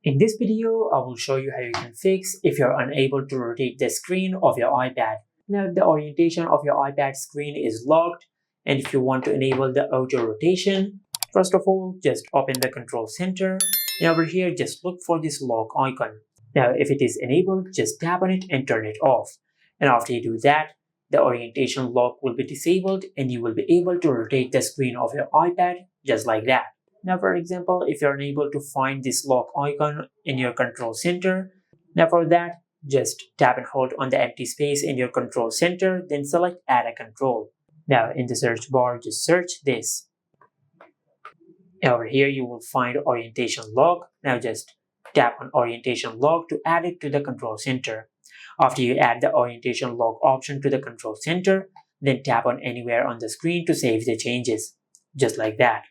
In this video, I will show you how you can fix if you're unable to rotate the screen of your iPad. Now, the orientation of your iPad screen is locked, and if you want to enable the auto rotation, first of all, just open the control center, and over here, just look for this lock icon. Now, if it is enabled, just tap on it and turn it off. And after you do that, the orientation lock will be disabled and you will be able to rotate the screen of your iPad just like that. Now, for example, if you're unable to find this lock icon in your control center, now for that, just tap and hold on the empty space in your control center, then select Add a Control. Now, in the search bar, just search this. Over here, you will find Orientation Lock. Now, just tap on Orientation Lock to add it to the control center. After you add the Orientation Lock option to the control center, then tap on anywhere on the screen to save the changes, just like that.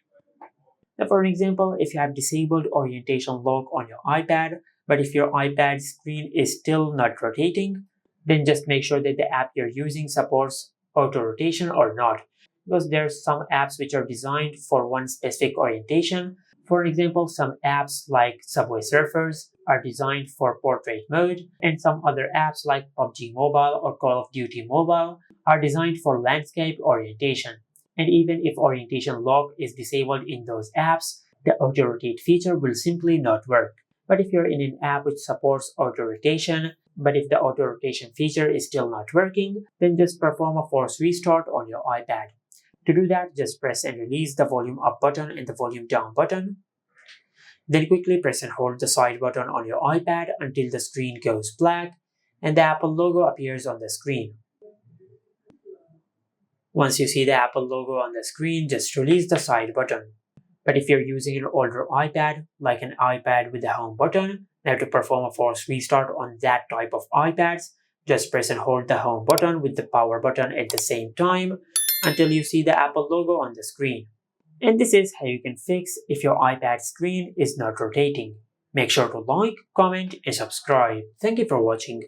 Now, for example, if you have disabled Orientation Lock on your iPad, but if your iPad screen is still not rotating, then just make sure that the app you're using supports auto rotation or not, because there are some apps which are designed for one specific orientation. For example, some apps like Subway Surfers are designed for portrait mode, and some other apps like PUBG Mobile or Call of Duty Mobile are designed for landscape orientation. And even if orientation lock is disabled in those apps, the auto rotate feature will simply not work. But if you're in an app which supports auto rotation, but if the auto rotation feature is still not working, then just perform a force restart on your iPad. To do that, just press and release the volume up button and the volume down button. Then quickly press and hold the side button on your iPad until the screen goes black and the Apple logo appears on the screen. Once you see the Apple logo on the screen, just release the side button. But if you're using an older iPad, like an iPad with the home button, now to perform a force restart on that type of iPads, just press and hold the home button with the power button at the same time until you see the Apple logo on the screen. And this is how you can fix if your iPad screen is not rotating. Make sure to like, comment, and subscribe. Thank you for watching.